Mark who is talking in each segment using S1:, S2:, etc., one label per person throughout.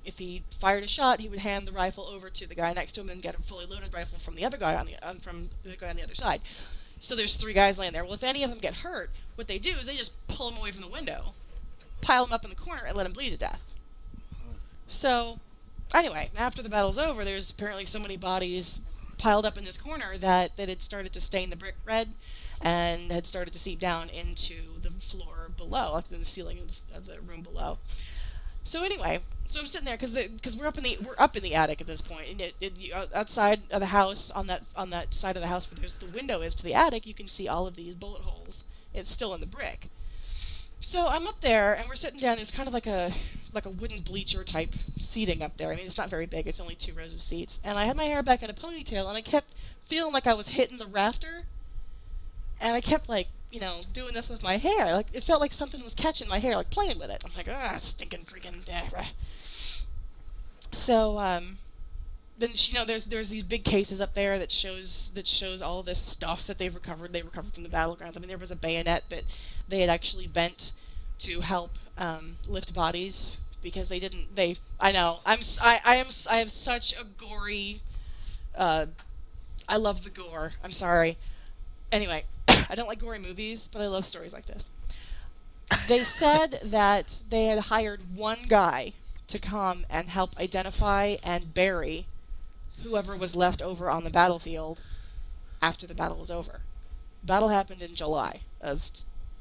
S1: if he fired a shot, he would hand the rifle over to the guy next to him and get a fully loaded rifle from the other guy from the guy on the other side. So there's 3 guys laying there. Well, if any of them get hurt, what they do is they just pull them away from the window, pile them up in the corner, and let them bleed to death. So, anyway, after the battle's over, there's apparently so many bodies piled up in this corner that it had started to stain the brick red and had started to seep down into the floor below, up in the ceiling of the room below. So anyway, so I'm sitting there because we're up in the attic at this point, and outside of the house on that side of the house where there's the window is to the attic, you can see all of these bullet holes. It's still in the brick. So I'm up there, and we're sitting down. There's kind of like a wooden bleacher type seating up there. I mean, it's not very big. It's only 2 rows of seats. And I had my hair back in a ponytail, and I kept feeling like I was hitting the rafter. And I kept, like, you know, doing this with my hair. Like, it felt like something was catching my hair, like playing with it. I'm like, stinking freaking. So, then you know, there's these big cases up there that shows all this stuff that they've recovered. They recovered from the battlegrounds. I mean, there was a bayonet that they had actually bent to help lift bodies because they didn't. I know. I have such a gory. I love the gore. I'm sorry. Anyway, I don't like gory movies, but I love stories like this. They said that they had hired 1 guy to come and help identify and bury whoever was left over on the battlefield after the battle was over. The battle happened in July of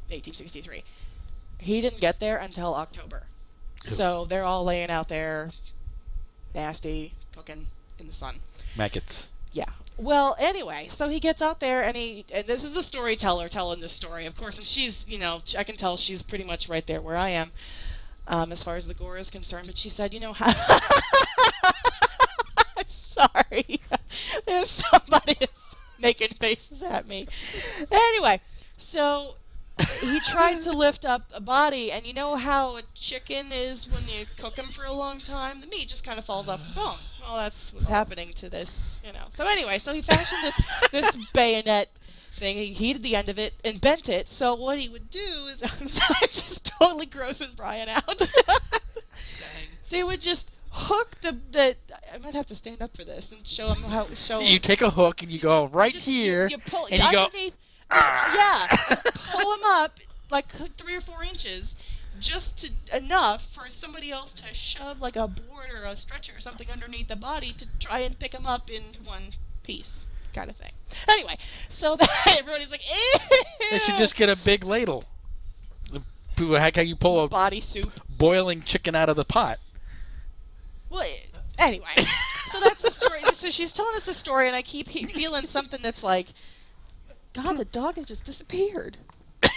S1: 1863. He didn't get there until October. So they're all laying out there, nasty, cooking in the sun.
S2: Maggots.
S1: Yeah. Well, anyway, so he gets out there, and this is the storyteller telling this story, of course, and she's, you know, I can tell she's pretty much right there where I am, as far as the gore is concerned, but she said, you know, how... I'm sorry. There's somebody making faces at me. Anyway, so he tried to lift up a body, and you know how a chicken is when you cook him for a long time? The meat just kind of falls off the bone. Well, that's what's happening to this, you know. So anyway, so he fashioned this bayonet thing. He heated the end of it and bent it. So what he would do is, I'm sorry, just totally grossing Brian out. Dang. They would just hook the I might have to stand up for this and show him how.
S2: You take a hook and you go right here,
S1: you pull,
S2: and you go.
S1: Yeah, pull him up like 3 or 4 inches, just enough for somebody else to shove like a board or a stretcher or something underneath the body to try and pick him up in one piece, kind of thing. Anyway, so everybody's like, ew!
S2: They should just get a big ladle. How can you pull a
S1: body soup
S2: boiling chicken out of the pot?
S1: Well, anyway, so that's the story. So she's telling us the story, and I keep feeling something that's like, God, the dog has just disappeared.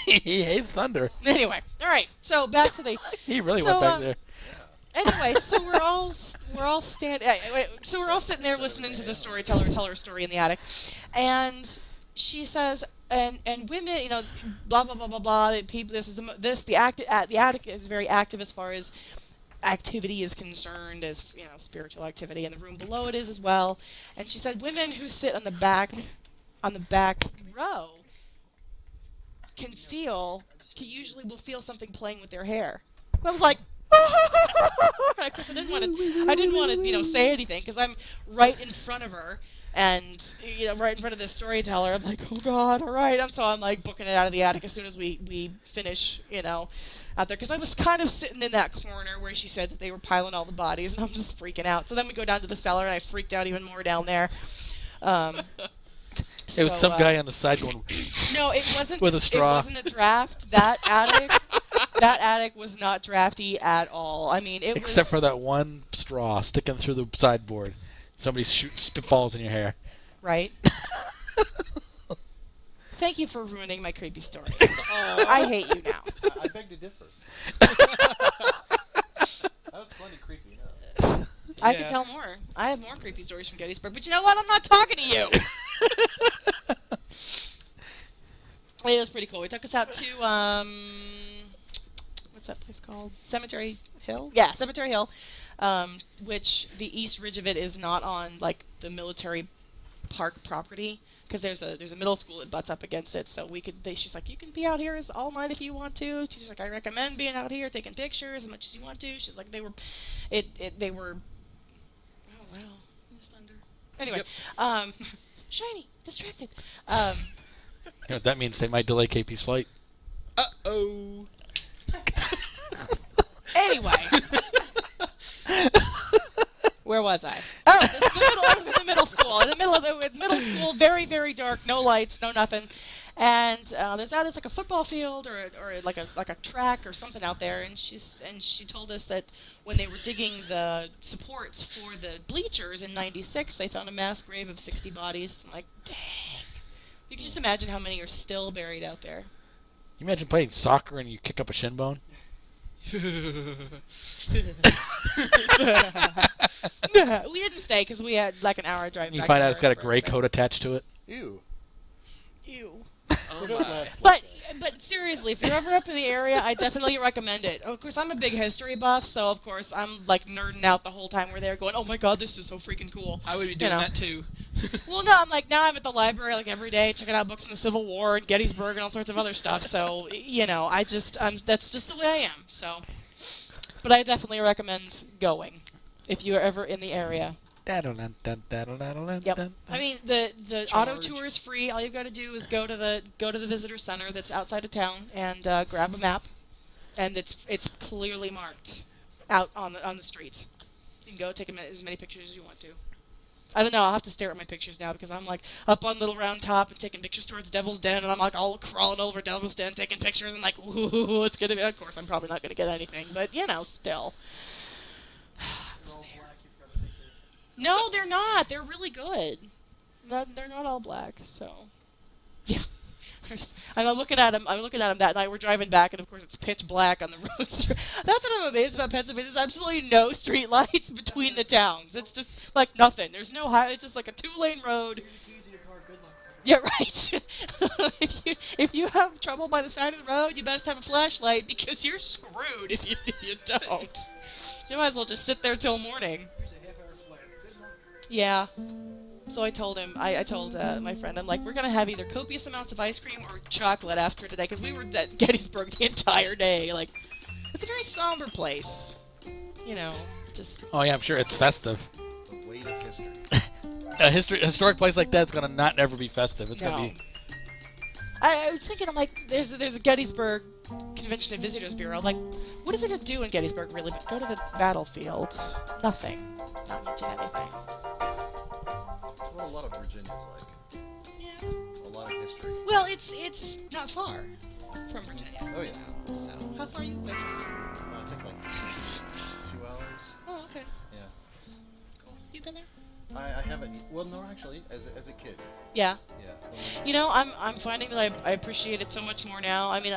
S2: He hates thunder.
S1: Anyway, all right. So back to the.
S2: He really went back there.
S1: Anyway, so we're all so we're all sitting there listening to the storyteller tell her story in the attic, and she says, and women, you know, blah blah blah blah blah. The people, the attic is very active as far as activity is concerned, as you know, spiritual activity, and the room below it is as well. And she said, women who sit on the back row usually will feel something playing with their hair. I was like, because I didn't want to, you know, say anything because I'm right in front of her and, you know, right in front of this storyteller. I'm like, oh God, all right. I'm like booking it out of the attic as soon as we finish, you know, out there because I was kind of sitting in that corner where she said that they were piling all the bodies, and I'm just freaking out. So then we go down to the cellar, and I freaked out even more down there.
S2: It was some guy on the side going.
S1: No, it wasn't.
S2: With a straw.
S1: It wasn't a draft. That attic was not drafty at all. I mean, it was.
S2: Except for that one straw sticking through the sideboard. Somebody shooting spitballs in your hair. Right. Thank you for ruining my creepy story. Oh, I hate you now.
S3: I beg to differ. That was plenty creepy enough.
S1: I could tell more. I have more creepy stories from Gettysburg, but you know what? I'm not talking to you. It was pretty cool. We took us out to what's that place called? Cemetery Hill? Yeah, Cemetery Hill. Which the east ridge of it is not on like the military park property. because there's a middle school that butts up against it, so she's like, you can be out here all night if you want to. She's like, I recommend being out here taking pictures as much as you want to. She's like, they were, oh wow, there's thunder. Anyway,
S3: Yep.
S1: shiny, distracted.
S2: You know what that means? They might delay KP's flight.
S3: Uh-oh.
S1: Anyway. Where was I? Oh, I was in the middle school. In the middle of the middle school, very, very dark, no lights, no nothing. And there's like a football field or like a track or something out there. And she told us that when they were digging the supports for the bleachers in '96, they found a mass grave of 60 bodies. I'm like, dang. You can just imagine how many are still buried out there.
S2: You imagine playing soccer and you kick up a shin bone?
S1: We didn't stay because we had like an hour drive back.
S2: You find
S1: to
S2: out it's got a
S1: Harrisburg,
S2: gray
S1: but-
S2: coat attached to it.
S3: Ew.
S1: Ew.
S3: Oh my.
S1: But seriously, if you're ever up in the area, I definitely recommend it. Of course, I'm a big history buff, so of course I'm like nerding out the whole time we're there, going, "Oh my God, this is so freaking cool."
S4: I would be doing that too.
S1: Well, no, I'm at the library like every day, checking out books on the Civil War and Gettysburg and all sorts of other stuff. So that's just the way I am. So, but I definitely recommend going if you're ever in the area. Yep. I mean, the auto tour is free. All you've got to do is go to the visitor center that's outside of town and grab a map, and it's clearly marked out on the streets. You can go take as many pictures as you want to. I don't know. I'll have to stare at my pictures now because I'm like up on Little Round Top and taking pictures towards Devil's Den, and I'm like all crawling over Devil's Den taking pictures and like, ooh, it's gonna be. Of course, I'm probably not gonna get anything, but still. No, they're not. They're really good. They're not all black, so yeah. I'm looking at them. That night. We're driving back, and of course it's pitch black on the roads. That's what I'm amazed about Pennsylvania. There's absolutely no street lights between the towns. It's just like nothing. There's no highway. It's just like a 2-lane road. Yeah, right. if you have trouble by the side of the road, you best have a flashlight because you're screwed if you don't. You might as well just sit there till morning. Yeah. So I told him, I told my friend, I'm like, we're going to have either copious amounts of ice cream or chocolate after today, because we were at Gettysburg the entire day. Like, it's a very somber place. Just...
S2: Oh, yeah, I'm sure it's festive.
S3: The weight of history.
S2: A historic place like that's going to not ever be festive. It's going to be...
S1: I was thinking, I'm like, there's a Gettysburg Convention and Visitors Bureau. I'm like, what does it do in Gettysburg, really? But go to the battlefield. Nothing. Not much of anything.
S3: Well, a lot of Virginia's like.
S1: Yeah.
S3: A lot of history.
S1: Well, it's not far from Virginia.
S3: Oh, yeah.
S1: So, how far are you away from it?
S3: I think like 2 hours.
S1: Oh, okay.
S3: Yeah.
S1: Cool. You been there?
S3: I haven't. Well, no, actually, as a kid.
S1: Yeah.
S3: Yeah.
S1: I'm finding that I appreciate it so much more now. I mean,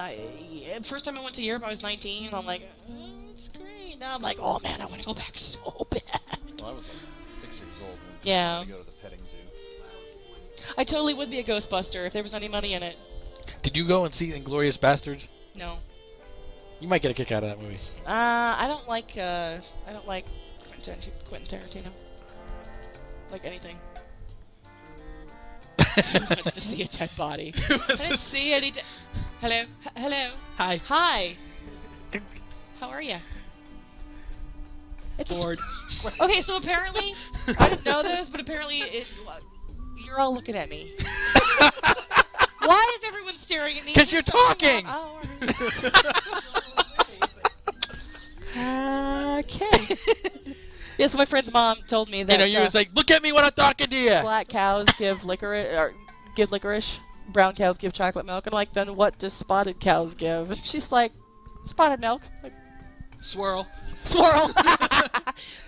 S1: first time I went to Europe, I was 19. I'm like, oh, it's great. Now I'm like, oh man, I want to go back so bad.
S3: Well, I was like 6 years old when
S1: Yeah.
S3: I wanted to go to the petting zoo.
S1: I totally would be a Ghostbuster if there was any money in it.
S2: Did you go and see Inglourious Bastards?
S1: No.
S2: You might get a kick out of that movie.
S1: I don't like Quentin Tarantino. Like anything. He wants to see a dead body. I didn't see any. Hello. Hello.
S4: Hi.
S1: Hi. How are you? It's
S4: Bored.
S1: Okay, so apparently, I didn't know this, but apparently you're all looking at me. Why is everyone staring at me?
S2: Because you're talking!
S1: Oh, okay. Yes, my friend's mom told me that
S2: you was like, look at me when I'm talking to you!
S1: black cows give licorice, brown cows give chocolate milk, and I'm like, then what do spotted cows give? And she's like, spotted milk. Like,
S4: Swirl.
S1: swirl.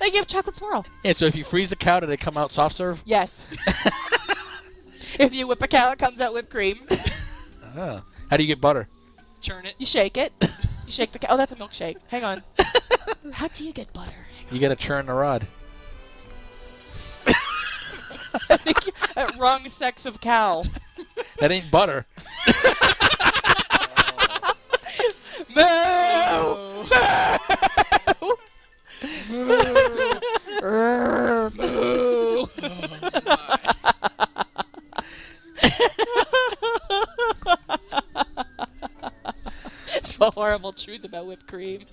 S1: They give chocolate swirl.
S2: Yeah, so if you freeze a cow, do they come out soft serve?
S1: Yes. If you whip a cow, it comes out whipped cream.
S2: Oh. How do you get butter?
S4: Churn it.
S1: You shake it. You shake the cow. Oh, that's a milkshake. Hang on. How do you get butter?
S2: You gotta churn the rod.
S1: I think you're wrong sex of cow.
S2: That ain't butter.
S1: Moo! Moo! Moo! horrible truth about whipped cream.